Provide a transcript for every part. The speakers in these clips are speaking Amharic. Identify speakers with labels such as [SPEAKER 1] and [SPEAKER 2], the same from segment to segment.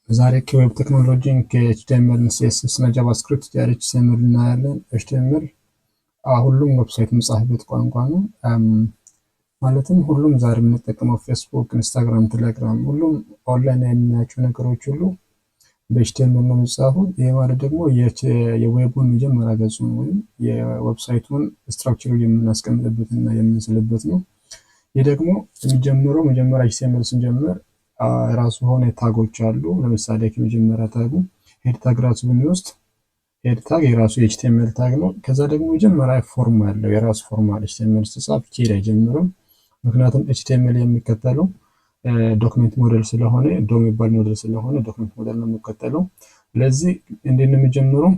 [SPEAKER 1] ዛሬ ከዌብ ቴክኖሎጂን ከኤችቲኤምኤል፣ ሲኤስኤስ እና ጃቫስክሪፕት ጋር ኤችቲኤምኤል እናያለን። ኤችቲኤምኤል ሁሉም ዌብሳይት የሚጻፍበት ቋንቋ ነው። ማለትም ሁሉም ዛሬ የምንጠቀመው ፌስቡክ፣ ኢንስታግራም፣ ቴሌግራም ሁሉም ኦንላይን የምናያቸው ነገሮች ሁሉ በኤችቲኤምኤል ነው የሚጻፉት። ይህ ማለት ደግሞ የዌቡን መጀመሪያ ገጹን ወይም የዌብሳይቱን ስትራክቸሩ የምናስቀምጥበት እና የምንስልበት ነው። ይህ ደግሞ የሚጀምረው መጀመሪያ ኤችቲኤምኤል ስንጀምር የራሱ ሆነ ታጎች አሉ። ለምሳሌ ከመጀመሪያ ታጉ ሄድ ታግ ራሱ ብንወስድ ሄድ ታግ የራሱ የኤችቲኤምኤል ታግ ነው። ከዛ ደግሞ መጀመሪያ ፎርም አለው፣ የራሱ ፎርም አለ። ኤችቲኤምኤል ሲጻፍ ኬድ አይጀምርም። ምክንያቱም ኤችቲኤምኤል የሚከተለው ዶክመንት ሞዴል ስለሆነ የሚባል ሞዴል ስለሆነ ዶክመንት ሞዴል ነው የሚከተለው። ስለዚህ እንዴት ነው የሚጀምረው?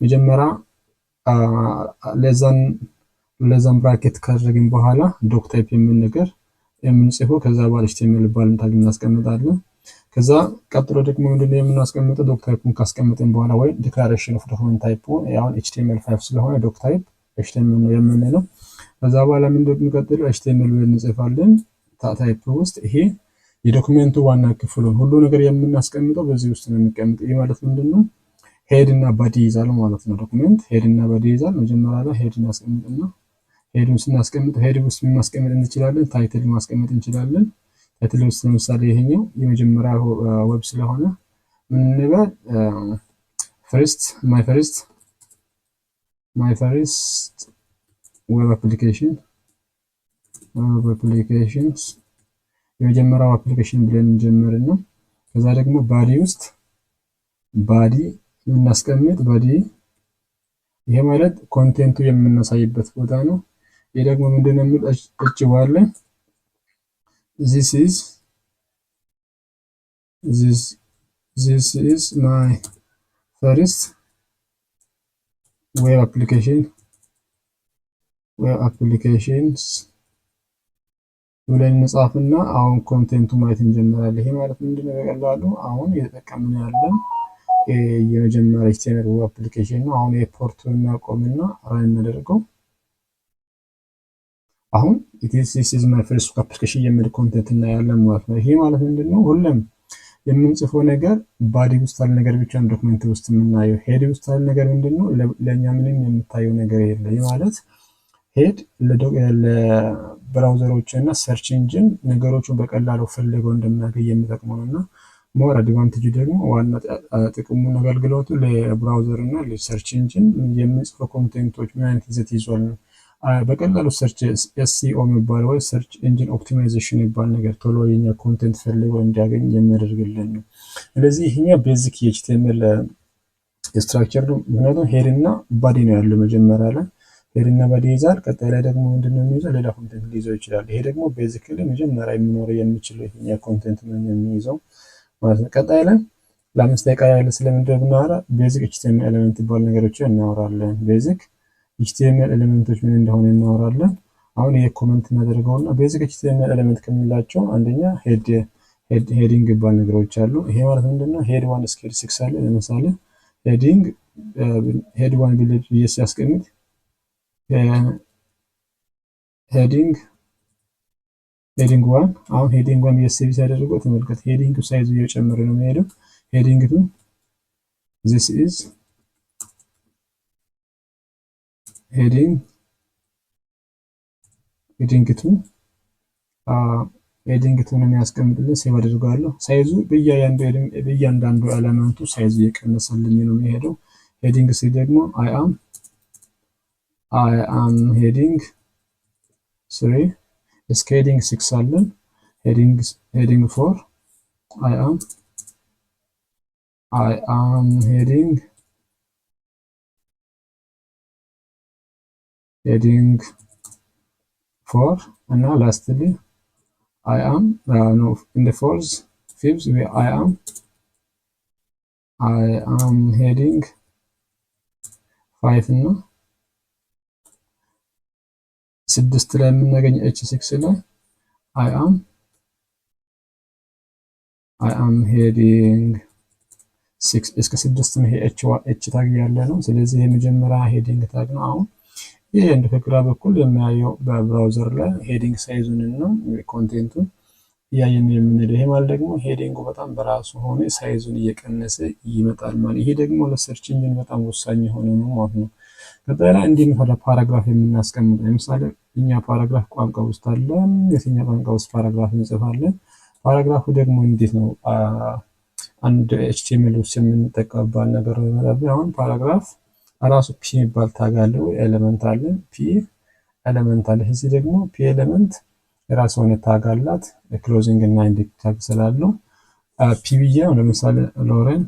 [SPEAKER 1] መጀመሪያ ለዛን ብራኬት ካደረግን በኋላ ዶክ ታይፕ የምን ነገር የምንጽፈው ከዛ በኋላ ኤችቲኤምኤል ባልን ታግ እናስቀምጣለን። ከዛ ቀጥሎ ደግሞ ምንድነው የምናስቀምጠው? ዶክ ታይፑን ካስቀምጥን በኋላ ወይ ዲክላሬሽን ኦፍ ዶክመንት ታይፕ ያውን ኤችቲኤምኤል5 ስለሆነ ዶክ ታይፕ ኤችቲኤምኤል ነው የምንለው። ከዛ በኋላ ምንድነው የሚቀጥለው? ኤችቲኤምኤል ብለን እንጽፋለን ታይፕ ውስጥ። ይሄ የዶክመንቱ ዋና ክፍሉን ሁሉ ነገር የምናስቀምጠው በዚህ ውስጥ ነው የሚቀመጥ። ይህ ማለት ምንድነው? ሄድ እና ባዲ ይዛል ማለት ነው። ዶክመንት ሄድ እና ባዲ ይዛል። መጀመሪያ ላይ ሄድ እናስቀምጥና ሄዱን ስናስቀምጥ ሄድ ውስጥ ማስቀመጥ እንችላለን፣ ታይትል ማስቀመጥ እንችላለን። ታይትል ውስጥ ለምሳሌ ይሄኛው የመጀመሪያ ዌብ ስለሆነ ምን እንበል? ማይ ፈርስት ዌብ አፕሊኬሽንስ የመጀመሪያው አፕሊኬሽን ብለን እንጀምርና ከዛ ደግሞ ባዲ ውስጥ ባዲ የምናስቀምጥ ባዲ፣ ይሄ ማለት ኮንቴንቱ የምናሳይበት ቦታ ነው። ይሄ ደግሞ ምንድነው የሚል እጭዋለን this is my first web applications ብለን እንጻፍና አሁን ኮንቴንቱ ማየት እንጀምራለን። ይሄ ማለት ምንድነው? በቀላሉ አሁን እየተጠቀምን ያለን የመጀመሪያ ኤችቲኤምኤል ዌብ አፕሊኬሽን ነው። አሁን የፖርቱን እናቆምና ራን እናደርገው። አሁን this is my first web application የሚል ኮንቴንት እናያለን ማለት ነው። ይሄ ማለት ምንድነው? ሁሉም የምንጽፈው ነገር ባዲ ውስጥ ያለ ነገር ብቻ ነው ዶክመንት ውስጥ የምናየው። ሄድ ውስጥ ያለ ነገር ምንድነው? ለኛ ምንም የምታየው ነገር የለም። ይሄ ማለት ሄድ ለብራውዘሮች እና ሰርች ኢንጂን ነገሮችን በቀላሉ ፈልገው እንደሚያገኝ የሚጠቅመው እና ሞር አድቫንቴጅ ደግሞ ዋና ጥቅሙን አገልግሎቱ ለብራውዘር እና ለሰርች ኢንጂን የምንጽፈው ኮንቴንቶች ምን አይነት ይዘት ይዟል ነው። በቀላሉ ሰርች ኤስሲኦ የሚባለው ወይ ሰርች ኢንጂን ኦፕቲማይዜሽን የሚባል ነገር ቶሎ የኛ ኮንቴንት ፈልገው እንዲያገኝ የሚያደርግልን ነው። ስለዚህ ይሄኛ ቤዚክ የኤችቲኤምኤል ስትራክቸር ነው። ምክንያቱም ሄድ እና ባዲ ነው ያለው መጀመሪያ ላይ ሄድ እና ባዲ ይዛል። ቀጣይ ላይ ደግሞ ምንድነው የሚይዘው? ሌላ ኮንቴንት ሊይዘው ይችላል። ይሄ ደግሞ ቤዚክሊ መጀመሪያ የሚኖረው የሚችለው ይሄኛ ኮንቴንት ነው የሚይዘው ማለት ነው። ቀጣይ ላይ ለአምስት ደቂቃ ያህል ስለምንድነው ብናወራ ቤዚክ ኤችቲኤምኤል ኤሌመንት ይባል ነገሮችን እናወራለን። ቤዚክ ኤችቲኤምኤል ኤሌመንቶች ምን እንደሆነ እናወራለን። አሁን ይሄ ኮሜንት እናደርገውና ቤዚክ ኤችቲኤምኤል ኤሌመንት ከሚላቸው አንደኛ ሄዲንግ ይባል ነገሮች አሉ። ይሄ ማለት ምንድነው? ሄድ 1 እስከ ሄድ 6 አለ። ለምሳሌ ሄድ 1 ብዬ ሲያስቀምጥ ሄዲንግ 1 አሁን ሄዲንግ 1 የሴቭ ሲያደርገው ተመልከት። ሄዲንግ ሳይዙ እየጨመረ ነው የሚሄደው። ሄዲንግ 2 this is heading 2 ሄዲንግ 2 ነው የሚያስቀምጥልን። ሴቭ አድርጋለሁ። ሳይዙ በእያንዳንዱ ኤሌመንቱ ሳይዙ እየቀነሰልኝ ነው የሚሄደው። ሄዲንግ 3 ደግሞ I am heading 3 እስከ ሄዲንግ 6 አለን። ሄዲንግ 4 I am heading 4 እና ላስትሊ I am in the fourth fifth I am heading 5 እና 6 ላይ የምናገኝ H6 ላይ I am heading 6 እስከ 6 ነው። ይሄ H ታግ ያለ ነው። ስለዚህ የመጀመሪያ ሄዲንግ ታግ ነው። አሁን ይሄ እንደ ከግራ በኩል የሚያየው በብራውዘር ላይ ሄዲንግ ሳይዙን እና ኮንቴንቱን እያየን የምንሄደው። ይሄ ማለት ደግሞ ሄዲንጉ በጣም በራሱ ሆነ ሳይዙን እየቀነሰ ይመጣል ማለት። ይሄ ደግሞ ለሰርች ኢንጂን በጣም ወሳኝ የሆነ ነው ማለት ነው። ቀጣይ ላይ እንዲህ ነው ፓራግራፍ የምናስቀምጠው። ለምሳሌ እኛ ፓራግራፍ ቋንቋ ውስጥ አለን፣ የትኛ ቋንቋ ውስጥ ፓራግራፍ እንጽፋለን። ፓራግራፉ ደግሞ እንዴት ነው አንድ ኤችቲኤምኤል ውስጥ የምንጠቀምበት ነገር ነው። አሁን ፓራግራፍ ራሱ ፒ የሚባል ታግ አለው፣ ኤሌመንት አለ፣ ፒ ኤሌመንት አለ። እዚህ ደግሞ ፒ ኤሌመንት የራሱ የሆነ ታግ አላት፣ ክሎዚንግ እና ኢንዲንግ ታግ ስላለው ፒ ብዬ ነው። ለምሳሌ ሎሬን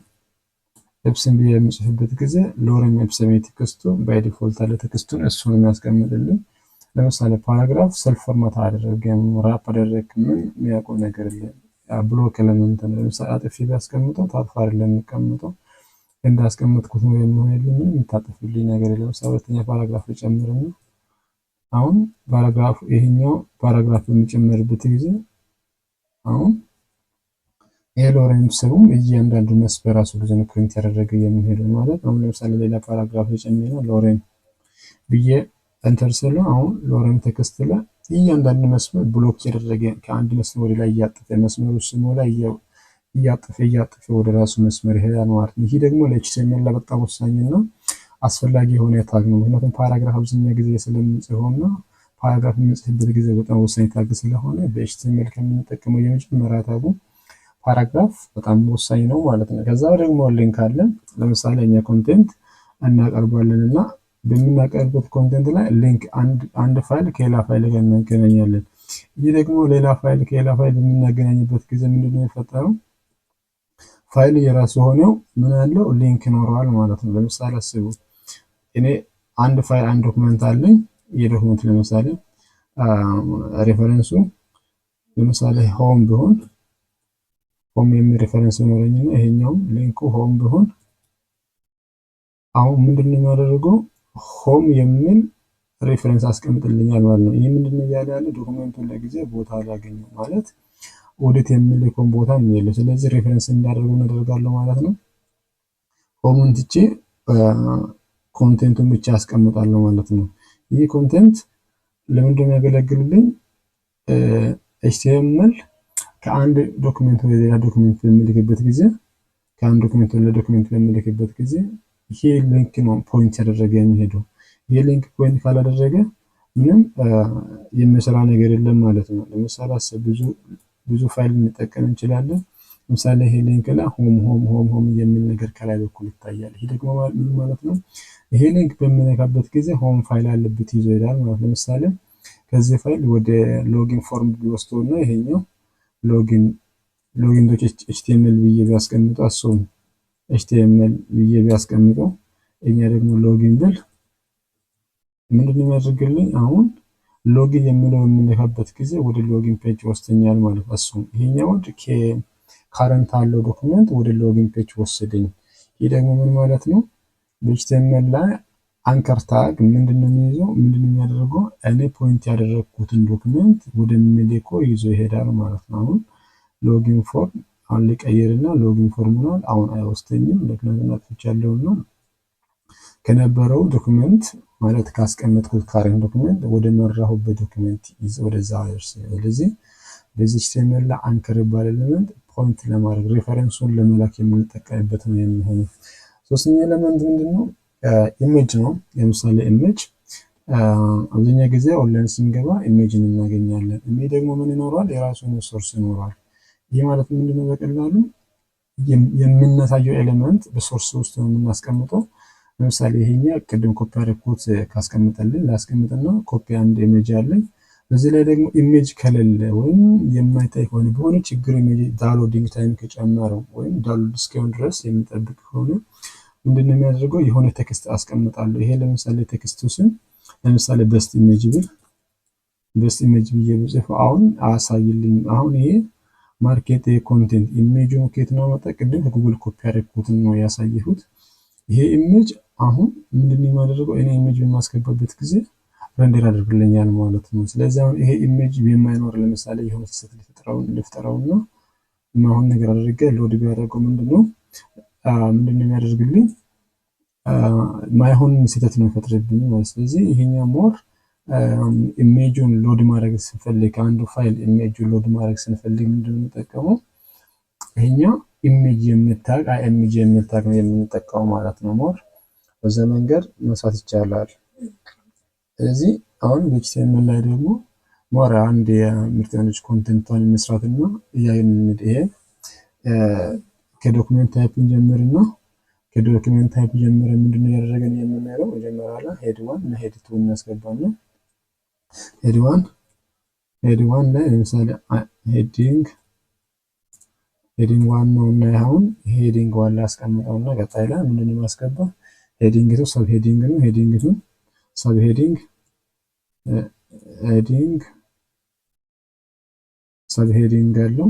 [SPEAKER 1] ኤፕሰን ብዬ የምጽፍበት ጊዜ ሎሬን ኤፕሰን ቴክስቱ ባይ ዲፎልት አለ፣ ቴክስቱን እሱን የሚያስቀምጥልን። ለምሳሌ ፓራግራፍ ሰልፍ ፎርማት አደረገም ራፕ አደረገ ምን የሚያውቀው ነገር የለም። ብሎክ ኤሌመንት ነው። ለምሳሌ አጥፊ ቢያስቀምጠው ታጥፋ አይደለም የሚቀምጠው፣ እንዳስቀምጥኩት ነው የሚሆንልኝ። ምንም የሚታጠፍልኝ ነገር የለም። ለምሳሌ ሁለተኛ ፓራግራፍ ልጨምርና አሁን ፓራግራፍ ይሄኛው ፓራግራፍ በሚጨምርበት ጊዜ አሁን ሎሬን ስሙም እያንዳንዱ መስመር ራሱ ጊዜ ነው ፕሪንት ያደረገ የሚሄደው ማለት። አሁን ለምሳሌ ሌላ ፓራግራፍ ልጨምርና ሎሬን ብዬ ኤንተር ስለው አሁን ሎሬን ቴክስት ላይ እያንዳንዱ መስመር ብሎክ ያደረገ ከአንድ መስመር ወደ ላይ እያጠፈ መስመሩ ስሙ ላይ እያጠፈ ወደ ራሱ መስመር ይሄዳል ማለት ነው። ይሄ ደግሞ ለኤችቲኤምኤል ላይ በጣም ወሳኝና አስፈላጊ የሆነ ታግ ነው። ምክንያቱም ፓራግራፍ አብዛኛው ጊዜ ስለምንጽፈውና ፓራግራፍ የምንጽፍበት ጊዜ በጣም ወሳኝ ታግ ስለሆነ በኤችቲኤምኤል ከምንጠቀመው የመጀመሪያ ታጉ ፓራግራፍ በጣም ወሳኝ ነው ማለት ነው። ከዛ ደግሞ ሊንክ አለ። ለምሳሌ እኛ ኮንቴንት እናቀርባለን እና በምናቀርብበት ኮንቴንት ላይ ሊንክ አንድ ፋይል ከሌላ ፋይል ጋር እናገናኛለን። ይህ ደግሞ ሌላ ፋይል ከሌላ ፋይል በምናገናኝበት ጊዜ ምንድነው የሚፈጠረው? ፋይሉ የራሱ ሆነው ምን ያለው ሊንክ ይኖረዋል ማለት ነው። ለምሳሌ አስቡ፣ እኔ አንድ ፋይል አንድ ዶክመንት አለኝ። የዶክመንት ለምሳሌ ሬፈረንሱ ለምሳሌ ሆም ቢሆን ሆም የሚል ሬፈረንስ ቢኖረኝና ይሄኛውም ሊንኩ ሆም ቢሆን አሁን ምንድነው የሚያደርገው? ሆም የሚል ሬፈረንስ አስቀምጥልኛል ማለት ነው። ይህ ምንድነው እያለ ያለ ዶክመንቱን ለጊዜ ቦታ አላገኘው ማለት ኦዲት የሚልከውን ቦታ የሚል። ስለዚህ ሬፈረንስ እንዳደርገው እናደርጋለሁ ማለት ነው። ሆሙን ትቼ ኮንቴንቱን ብቻ አስቀምጣለሁ ማለት ነው። ይህ ኮንቴንት ለምንድነው የሚያገለግልልኝ? ኤችቲኤምኤል ከአንድ ዶክመንት ወደ ሌላ ዶክመንት በሚልክበት ጊዜ ከአንድ ዶክመንት ወደ ሌላ ዶክመንት በሚልክበት ጊዜ ይሄ ሊንክ ነው ፖይንት ያደረገ የሚሄደው። ይሄ ሊንክ ፖይንት ካላደረገ ምንም የሚሰራ ነገር የለም ማለት ነው። ለምሳሌ ብዙ ፋይል እንጠቀም እንችላለን። ለምሳሌ ይሄ ሊንክ ላይ ሆም የሚል ነገር ከላይ በኩል ይታያል። ይሄ ደግሞ ምን ማለት ነው? ይሄ ሊንክ በሚነካበት ጊዜ ሆም ፋይል ያለበት ይዞ ይሄዳል ማለት። ለምሳሌ ከዚህ ፋይል ወደ ሎጊን ፎርም ቢወስደውና ይሄኛው ሎጊን ዶት ኤችቲኤምኤል ብዬ ቢያስቀምጠው እሱም ኤችቲኤምኤል ብዬ ቢያስቀምጠው እኛ ደግሞ ሎጊን ብል ምንድነው የሚያደርግልኝ? አሁን ሎጊን የሚለው የምንነካበት ጊዜ ወደ ሎጊን ፔጅ ወስደኛል ማለት ነው። እሱም ይሄኛው ካረንት አለው ዶክመንት ወደ ሎጊን ፔጅ ወሰደኝ። ይሄ ደግሞ ምን ማለት ነው? በኤችቲኤምኤል ላይ አንከር ታግ ምንድነው የሚይዘው? ምንድነው የሚያደርገው? እኔ ፖይንት ያደረኩትን ዶክመንት ወደ ሚሌኮ ይዞ ይሄዳል ማለት ነው። አሁን ሎጊን ፎርም አሁን ሊቀይርና ሎጊን ፎርም ሆኗል። አሁን አይወስደኝም ምክንያቱም አጥፍቻለሁና ከነበረው ዶክመንት ማለት ካስቀመጥኩት ካረንት ዶክመንት ወደ መራሁበት ዶክመንት ወደዛ አይደርስ። ስለዚህ በዚህ ኤችቲኤምኤል ላይ አንከር ይባላል ኤሌመንት ፖይንት ለማድረግ ሬፈረንሱን ለመላክ የምንጠቀምበት ነው የሚሆነው። ሶስተኛ ኤሌመንት ምንድነው? ኢሜጅ ነው። ለምሳሌ ኢሜጅ አብዛኛው ጊዜ ኦንላይን ስንገባ ኢሜጅን እናገኛለን። ኢሜጅ ደግሞ ምን ይኖረዋል? የራሱ ሶርስ ይኖረዋል። ይህ ማለት ምንድነው? በቀላሉ የምናሳየው ኤሌመንት በሶርስ ውስጥ ነው የምናስቀምጠው። ለምሳሌ ይሄኛው ቅድም ኮፒ አድርጎት ካስቀመጠልን ላስቀምጥና ኮፒ አንድ ኢሜጅ አለኝ። በዚህ ላይ ደግሞ ኢሜጅ ከሌለ ወይም የማይታይ ከሆነ በሆነ ችግር ኢሜጅ ዳውንሎዲንግ ታይም ከጨመረው ወይም ዳውንሎድ እስኪሆን ድረስ የሚጠብቅ ከሆነ ምንድነው የሚያደርገው? የሆነ ቴክስት አስቀምጣለሁ። ይሄ ለምሳሌ ቴክስቱ ስም ለምሳሌ ቤስት ኢሜጅ ብዬ ብጽፍ አሁን አሳይልኝ። አሁን ይሄ ማርኬት ኮንቴንት ኢሜጁ ከየት ነው መጣ? ቅድም ከጉግል ኮፒ አድርጎትን ነው ያሳየሁት። ይሄ ኢሜጅ አሁን ምንድነው የሚያደርገው? እኔ ኢሜጅ በማስገባበት ጊዜ ረንደር አድርግልኛል ማለት ነው። ስለዚህ አሁን ይሄ ኢሜጅ የማይኖር ለምሳሌ የሆነ ስህተት ልፍጠረውና የማይሆን ነገር አድርጌ ሎድ ቢያደርገው ምንድነው የሚያደርግልኝ? ማይሆን ስህተት ነው የሚፈጥርብኝ ማለት። ስለዚህ ይሄኛው ሞር ኢሜጁን ሎድ ማድረግ ስንፈልግ ከአንዱ ፋይል ኢሜጁን ሎድ ማድረግ ስንፈልግ ምንድን ነው የምንጠቀመው? ይሄኛው ኢሜጅ የምታግ አይኤምጂ የምታግ ነው የምንጠቀመው ማለት ነው። ሞር በዛ መንገድ መስራት ይቻላል። ስለዚህ አሁን በኤችቲኤምኤል ላይ ደግሞ ሞር አንድ የምርጥ ነች ኮንቴንቷን መስራትና እያየን ይሄ ከዶክመንት ታይፕ ጀምርና ከዶክመንት ታይፕ ጀምረ ምንድነው ያደረገን የምናየው? መጀመሪያ ላይ ሄድ 1 እና ሄድ 2 እናስገባና ሄድ 1 ላይ ለምሳሌ ሄዲንግ 1 ነው እና አሁን ሄዲንግ 1 ላይ አስቀምጠውና ቀጣይ ላይ ምንድነው ማስገባ? ሄዲንግ ቱ ሰብ ሄዲንግ ነው። ሄዲንግ ቱ ሰብ ሄዲንግ ሰብ ሄዲንግ አለው።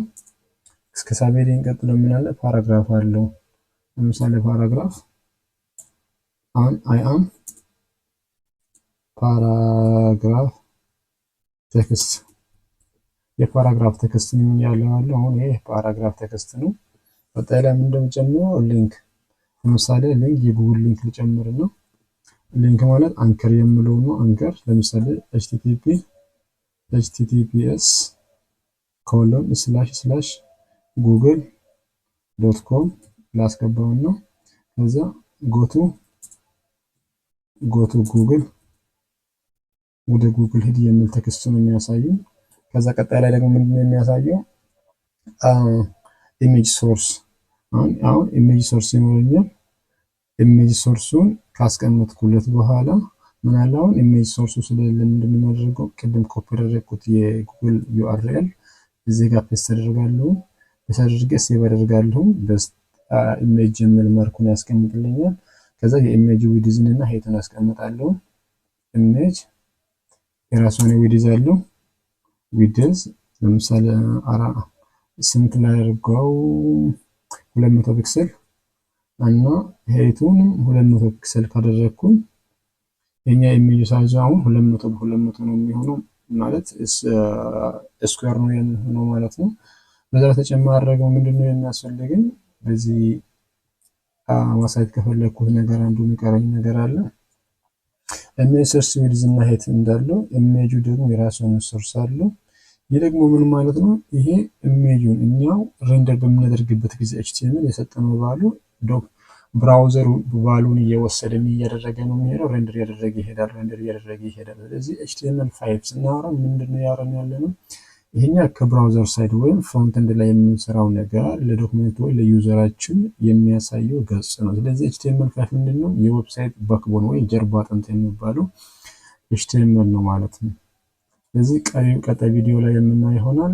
[SPEAKER 1] እስከ ሰብ ሄዲንግ ቀጥሎ ምን አለ? ፓራግራፍ አለው። ለምሳሌ ፓራግራፍ አሁን አይ አም ፓራግራፍ ቴክስት የፓራግራፍ ቴክስት ነው ያለው። አሁን ይሄ ፓራግራፍ ቴክስት ነው። ቀጣይ ላይ ምን እንደምጨምረው ሊንክ፣ ለምሳሌ ሊንክ የጉግል ሊንክ ልጨምርና ሊንክ ማለት አንከር የምለው ነው። አንከር ለምሳሌ https://google.com ላስገባውና ከዛ ጎቱ ጉግል ወደ ጉግል ሄድ የሚል ቴክስት ነው የሚያሳየው። ከዛ ቀጣይ ላይ ደግሞ ምንድነው የሚያሳየው? ኢሜጅ ሶርስ አሁን ኢሜጅ ሶርስ ይኖረኛል። ኢሜጅ ሶርሱን ካስቀመጥኩለት በኋላ ምን አለ? አሁን ኢሜጅ ሶርሱ ስለሌለ ምንድነው የማደርገው? ቅድም ኮፒ ያደረኩት የጉግል ዩአርኤል እዚህ ጋር ፔስት አደርጋለሁ። ፔስት አድርጌ ሴቭ አደርጋለሁ። ኢሜጅ የሚል ማርኩን ያስቀምጥልኛል። ከዛ የኢሜጅ ዊድዝን እና ሄቱን አስቀምጣለሁ። ኢሜጅ የራሱን ዊድዝ አለው። ዊድዝ ለምሳሌ ስንት ላይ አድርገው 200 ፒክሰል እና ሄቱን 200 ፒክሰል ካደረኩኝ የኛ ኢሜጅ ሳይዝ አሁን 200 በ200 ነው የሚሆነው ማለት ስኩዌር ነው የሚሆነው ማለት ነው። በዛ ተጨማሪ ደግሞ ምንድነው የሚያስፈልገኝ? በዚህ ማሳየት ከፈለኩት ነገር አንዱ የሚቀረኝ ነገር አለ። ኢሜጅ ሶርስ ዊድዝ እና ሄት እንዳለው ኢሜጁ ደግሞ የራሱን ሶርስ አለው። ይህ ደግሞ ምን ማለት ነው? ይሄ ኢሜጁን እኛው ሬንደር በምናደርግበት ጊዜ ኤችቲኤምኤል የሰጠነው ቫሉ ብራውዘሩ ቫሉን እየወሰደ እያደረገ ነው የሚሄደው። ሬንደር እያደረገ ይሄዳል። ስለዚህ ኤችቲኤምኤል 5 ስናወራ ምንድነው ያወራን ያለነው? ይሄኛ ከብራውዘር ሳይድ ወይም ፍሮንት ኤንድ ላይ የምንሰራው ነገር ለዶክመንት ወይ ለዩዘራችን የሚያሳየው ገጽ ነው። ስለዚህ ኤችቲኤምኤል 5 ምንድነው? የዌብሳይት ባክቦን ወይ ጀርባ አጥንት የሚባለው ኤችቲኤምኤል ነው ማለት ነው። ስለዚህ ቀጣይ ቪዲዮ ላይ የምናየው ይሆናል።